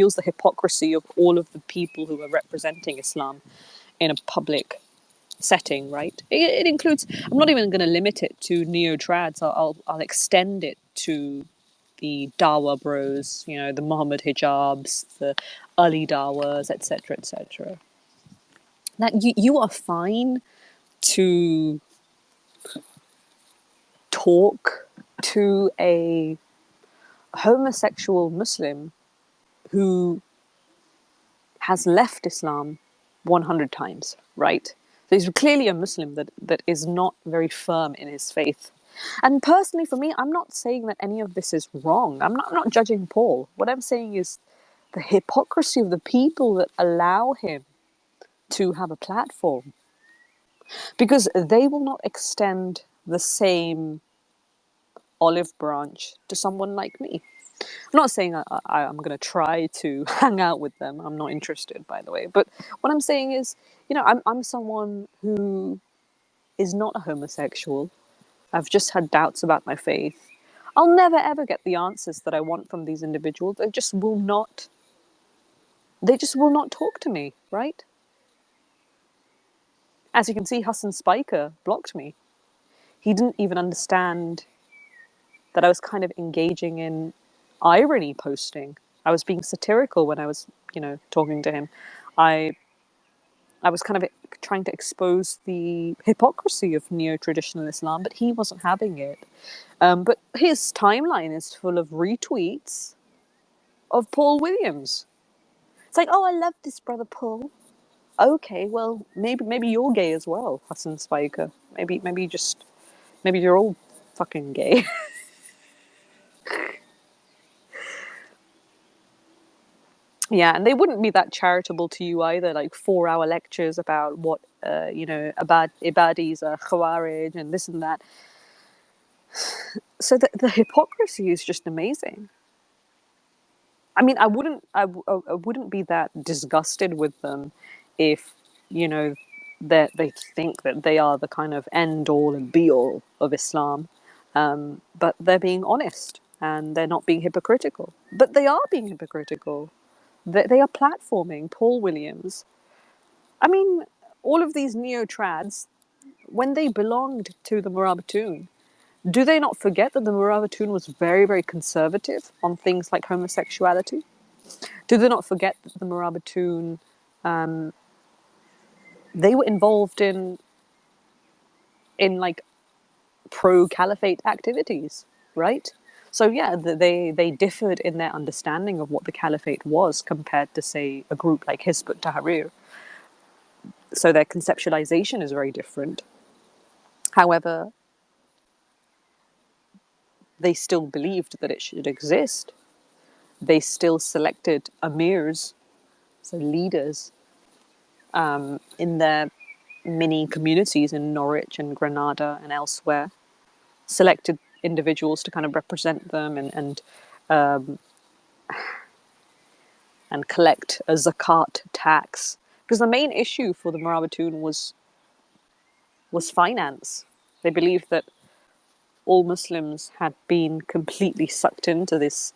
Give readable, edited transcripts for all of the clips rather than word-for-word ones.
reveals the hypocrisy of all of the people who are representing Islam in a public setting, right? It includes, I'm not even going to limit it to neo-trads. I'll extend it to the Dawa bros, you know, the Muhammad hijabs, the Ali Dawas, etc., etc. That you are fine to talk to a homosexual Muslim who has left Islam 100 times, right? So he's clearly a Muslim that is not very firm in his faith. And personally, for me, I'm not saying that any of this is wrong. I'm not judging Paul. What I'm saying is the hypocrisy of the people that allow him to have a platform, because they will not extend the same olive branch to someone like me. I'm not saying I'm going to try to hang out with them. I'm not interested, by the way. But what I'm saying is, you know, I'm someone who is not a homosexual. I've just had doubts about my faith. I'll never ever get the answers that I want from these individuals. They just will not. They just will not talk to me, right? As you can see, Hasan Spiker blocked me. He didn't even understand that I was kind of engaging in irony posting. I was being satirical when I was, you know, talking to him. I I was kind of trying to expose the hypocrisy of neo-traditional Islam, but he wasn't having it. But his timeline is full of retweets of Paul Williams. It's like, oh, I love this brother Paul. Okay, well, maybe you're gay as well, Hassan Spiker. Maybe you're all fucking gay. Yeah, and they wouldn't be that charitable to you either, like 4-hour lectures about what, ibadis are khawarij and this and that. So the hypocrisy is just amazing. I mean, I wouldn't be that disgusted with them if, you know, that they think that they are the kind of end all and be all of Islam. But they're being honest and they're not being hypocritical. But they are being hypocritical. They are platforming Paul Williams. I mean, all of these neo-trads, when they belonged to the Murabitun, do they not forget that the Murabitun was very, very conservative on things like homosexuality? Do they not forget that the Murabitun, they were involved in like pro-caliphate activities, right? So yeah, they differed in their understanding of what the caliphate was compared to, say, a group like Hizb ut-Tahrir. So their conceptualization is very different. However, they still believed that it should exist. They still selected amirs, so leaders, in their mini communities in Norwich and Granada and elsewhere, selected individuals to kind of represent them and collect a zakat tax. Because the main issue for the Murabitun was finance. They believed that all Muslims had been completely sucked into this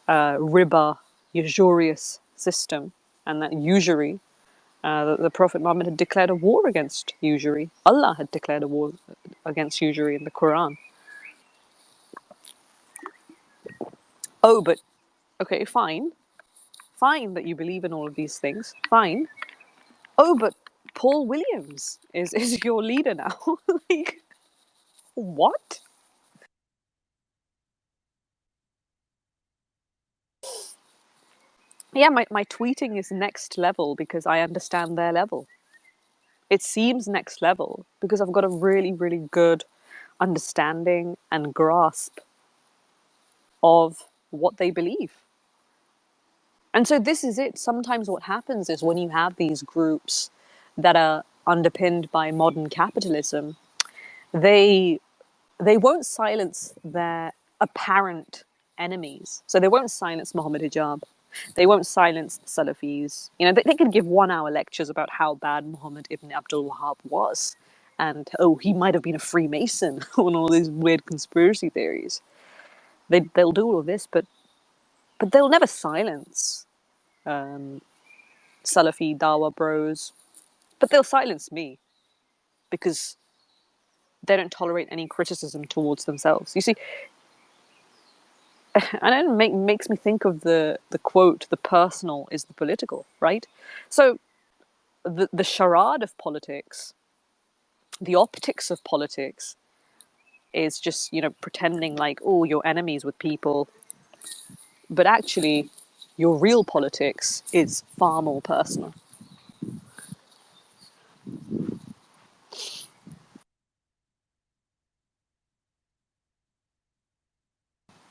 riba, usurious system, and that usury, the Prophet Muhammad had declared a war against usury. Allah had declared a war against usury in the Quran. Oh, but okay, fine. Fine that you believe in all of these things. Fine. Oh, but Paul Williams is your leader now. Like, what? Yeah, my tweeting is next level because I understand their level. It seems next level because I've got a really, really good understanding and grasp of what they believe. And so this is it. Sometimes what happens is when you have these groups that are underpinned by modern capitalism, they won't silence their apparent enemies. So they won't silence Muhammad hijab. They won't silence the Salafis. You know, they could give 1-hour lectures about how bad Muhammad ibn Abdul Wahhab was. And, oh, he might have been a Freemason and all these weird conspiracy theories. They'll do all of this, but they'll never silence Salafi Dawa bros, but they'll silence me because they don't tolerate any criticism towards themselves. You see, and it makes me think of the quote: "The personal is the political." Right. So the charade of politics, the optics of politics, is just pretending like, oh, you're enemies with people, but actually, your real politics is far more personal.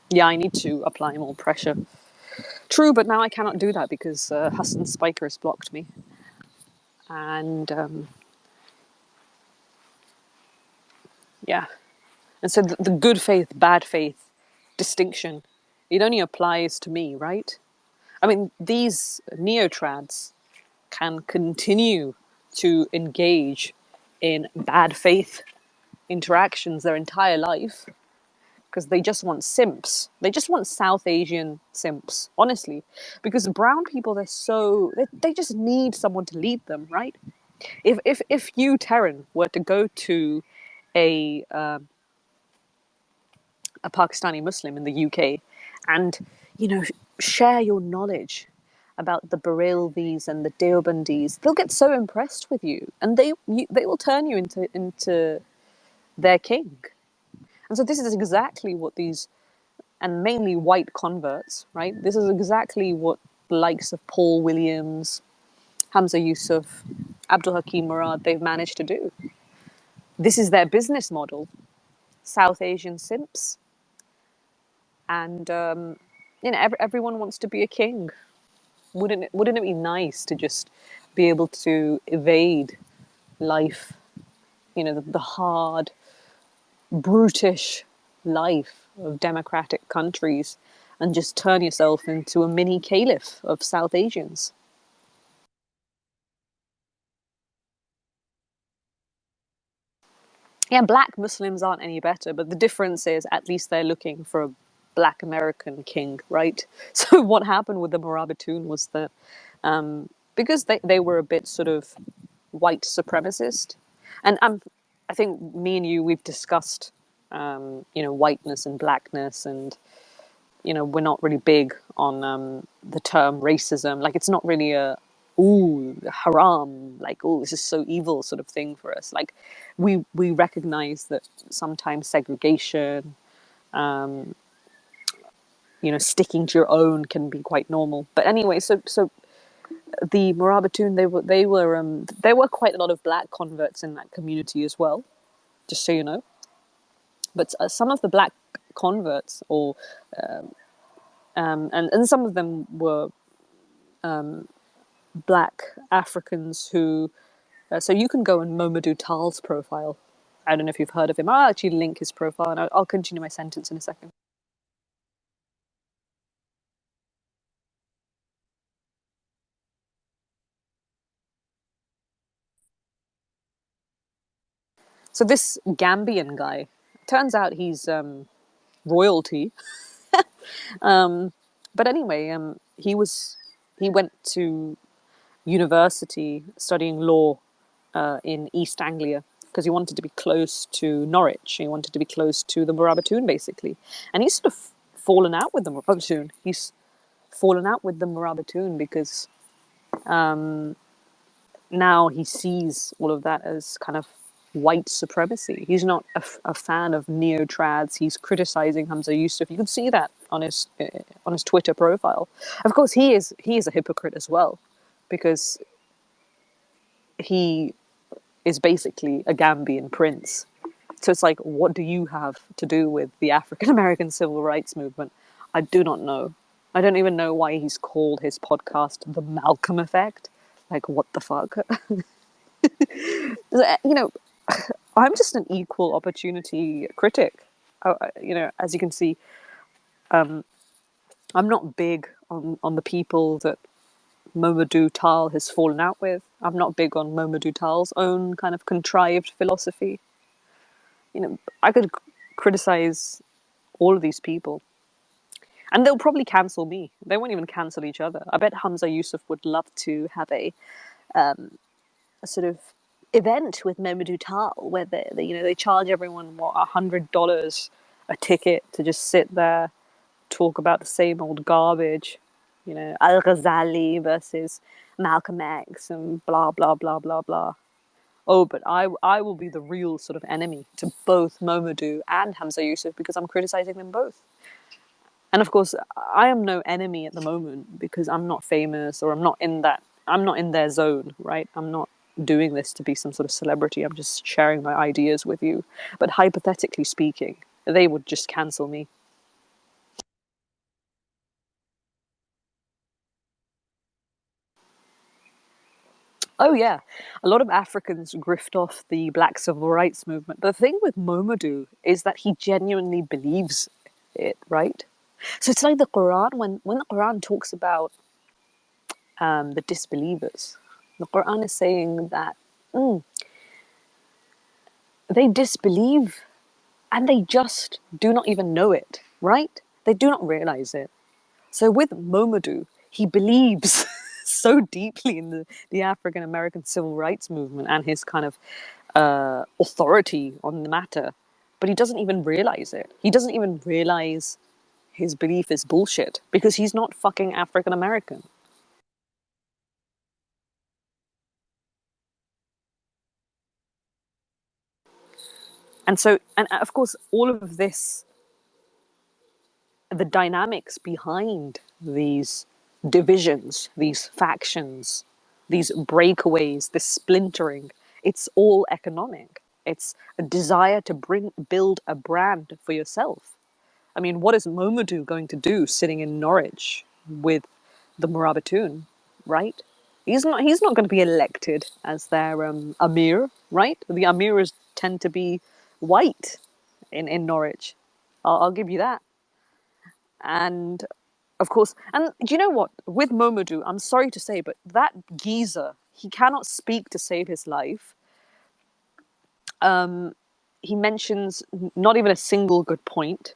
Yeah, I need to apply more pressure. True, but now I cannot do that because Hasan Spiker has blocked me. And yeah. And so the good faith, bad faith distinction, it only applies to me, right? I mean, these neotrads can continue to engage in bad faith interactions their entire life because they just want simps. They just want South Asian simps, honestly. Because brown people, they just need someone to lead them, right? If you, Terran, were to go to a a Pakistani Muslim in the UK and share your knowledge about the Barelvis and the Deobandis, they'll get so impressed with you, and they will turn you into their king. And so this is exactly what these, and mainly white converts, right? This is exactly what the likes of Paul Williams, Hamza Yusuf, Abdul Hakim Murad, they've managed to do. This is their business model. South Asian simps, and everyone wants to be a king. Wouldn't it be nice to just be able to evade life, the hard, brutish life of democratic countries, and just turn yourself into a mini caliph of South Asians? Yeah, black Muslims aren't any better, but the difference is at least they're looking for a black American king, right? So what happened with the Morabitoon was that because they were a bit sort of white supremacist, and I think me and you, we've discussed whiteness and blackness, and we're not really big on the term racism. Like, it's not really a ooh haram, like, oh, this is so evil sort of thing for us. Like, we recognize that sometimes segregation, sticking to your own can be quite normal. But anyway, so the Morabitoon, there were quite a lot of black converts in that community as well, just so you know. But some of the black converts, or and some of them were black Africans who. So you can go on Momadou Tal's profile. I don't know if you've heard of him. I'll actually link his profile, and I'll continue my sentence in a second. So this Gambian guy, turns out he's royalty. But anyway, he went to university studying law in East Anglia because he wanted to be close to Norwich. He wanted to be close to the Morabitoon, basically. And he's sort of fallen out with the Morabitoon. He's fallen out with the Morabitoon because now he sees all of that as kind of white supremacy. He's not a fan of neo-trads. He's criticizing Hamza Yusuf. You can see that on his Twitter profile. Of course, he is a hypocrite as well, because he is basically a Gambian prince. So it's like, what do you have to do with the African American civil rights movement? I do not know. I don't even know why he's called his podcast The Malcolm Effect. Like, what the fuck? You know, I'm just an equal opportunity critic. As you can see, I'm not big on the people that Momadou Tal has fallen out with. I'm not big on Momadou Tal's own kind of contrived philosophy. I could criticize all of these people, And they'll probably cancel me. They won't even cancel each other. I bet Hamza Yusuf would love to have a sort of event with Mamadou Tal where they charge everyone what $100 a ticket to just sit there, talk about the same old garbage, Al Ghazali versus Malcolm X and blah blah blah blah blah. Oh, but I will be the real sort of enemy to both Momadou and Hamza Yusuf because I'm criticizing them both. And of course, I am no enemy at the moment because I'm not famous or I'm not in their zone, right? I'm not doing this to be some sort of celebrity. I'm just sharing my ideas with you. But hypothetically speaking, they would just cancel me. Oh yeah, a lot of Africans grift off the Black Civil Rights movement. But the thing with Momadou is that he genuinely believes it, right? So it's like the Quran when the Quran talks about the disbelievers. The Quran is saying that they disbelieve and they just do not even know it, right? They do not realize it. So with Momadou, he believes so deeply in the African American civil rights movement and his kind of authority on the matter, but he doesn't even realize it. He doesn't even realize his belief is bullshit because he's not fucking African American. And so, and of course, all of this, the dynamics behind these divisions, these factions, these breakaways, this splintering, it's all economic. It's a desire to build a brand for yourself. I mean, what is Momadou going to do sitting in Norwich with the Murabitoon, right? He's not going to be elected as their Amir, right? The Amirs tend to be white in Norwich. I'll give you that. And of course, and do you know what? With Momadou, I'm sorry to say, but that geezer, he cannot speak to save his life. He mentions not even a single good point.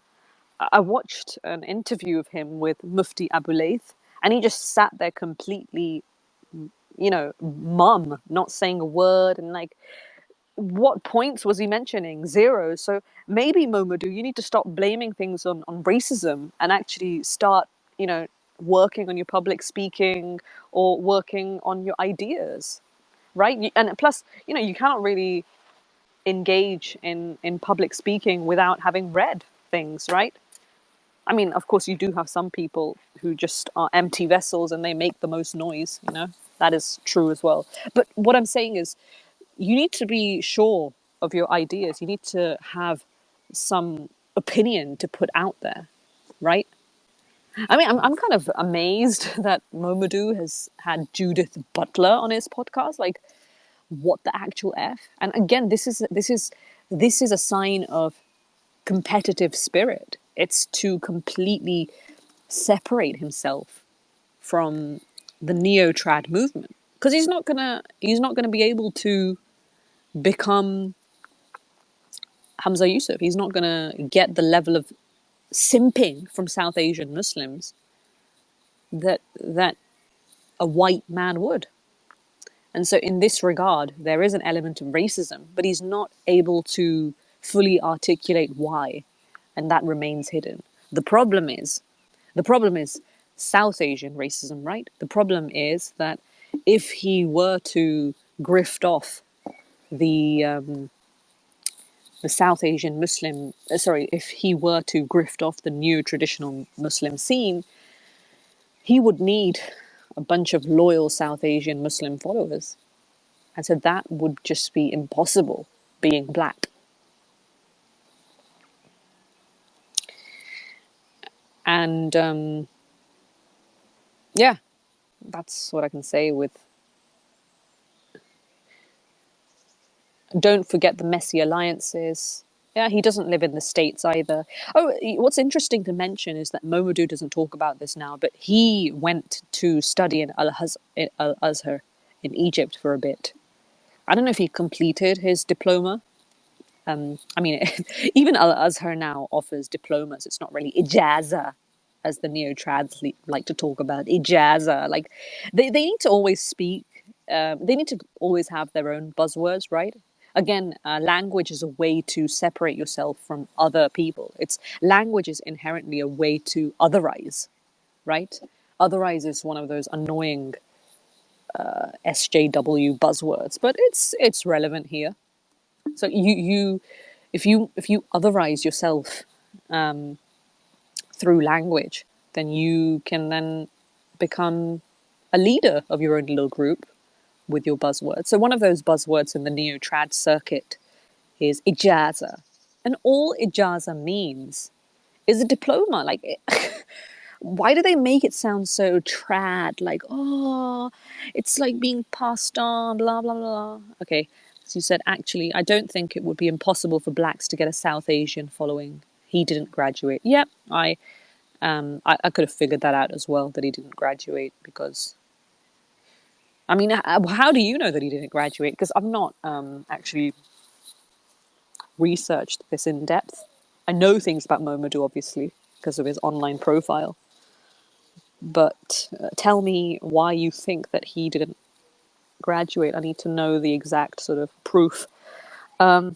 I watched an interview of him with Mufti Abu Laith, and he just sat there completely, mum, not saying a word, and like, what points was he mentioning? Zero. So maybe Momadou, you need to stop blaming things on racism and actually start, you know, working on your public speaking or working on your ideas, right? And plus, you cannot really engage in public speaking without having read things, right? I mean, of course, you do have some people who just are empty vessels and they make the most noise, that is true as well. But what I'm saying is, you need to be sure of your ideas. You need to have some opinion to put out there, right? I mean, I'm kind of amazed that Momadou has had Judith Butler on his podcast. Like, what the actual f? And again, this is a sign of competitive spirit. It's to completely separate himself from the neo-trad movement because he's not gonna be able to become Hamza Yusuf. He's not gonna get the level of simping from South Asian Muslims that a white man would. And so, in this regard, there is an element of racism, but he's not able to fully articulate why, and that remains hidden. The problem is, the problem is South Asian racism, right? The problem is that if he were to grift off the South Asian Muslim, sorry, if he were to grift off the new traditional Muslim scene, he would need a bunch of loyal South Asian Muslim followers. And so that would just be impossible being black. And yeah, that's what I can say with. Don't forget the messy alliances. Yeah, he doesn't live in the States either. Oh, what's interesting to mention is that Momadou doesn't talk about this now, but he went to study in Al Azhar in Egypt for a bit. I don't know if he completed his diploma. I mean, even Al Azhar now offers diplomas. It's not really ijaza, as the neo-trads like to talk about, ijaza. Like they need to always speak. They need to always have their own buzzwords, right? Again, language is a way to separate yourself from other people. It's language is inherently a way to otherize, right? Otherize is one of those annoying SJW buzzwords, but it's relevant here. So if you otherize yourself through language, then you can then become a leader of your own little group with your buzzwords. So one of those buzzwords in the neo-trad circuit is ijaza. And all ijaza means is a diploma. Like, why do they make it sound so trad? Like, oh, it's like being passed on, blah, blah, blah. Okay, so you said, actually, I don't think it would be impossible for blacks to get a South Asian following. He didn't graduate. Yep, I could have figured that out as well, that he didn't graduate because I mean, how do you know that he didn't graduate? Because I've not actually researched this in depth. I know things about Momodou, obviously, because of his online profile. But tell me why you think that he didn't graduate. I need to know the exact sort of proof. I'm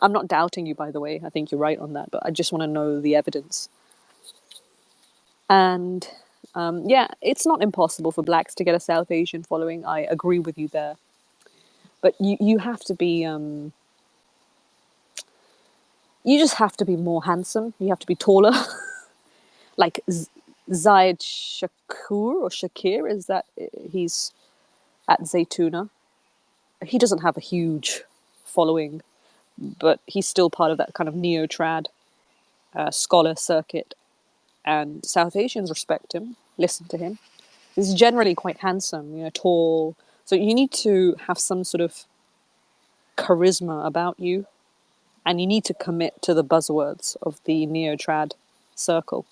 not doubting you, by the way. I think you're right on that, but I just want to know the evidence. And yeah, it's not impossible for blacks to get a South Asian following. I agree with you there. But you have to be you just have to be more handsome. You have to be taller. Like Zayed Shakur or Shakir, is that he's at Zaytuna? He doesn't have a huge following, but he's still part of that kind of neo-trad scholar circuit. And South Asians respect him, listen to him. He's generally quite handsome, tall. So you need to have some sort of charisma about you, and you need to commit to the buzzwords of the neo-trad circle.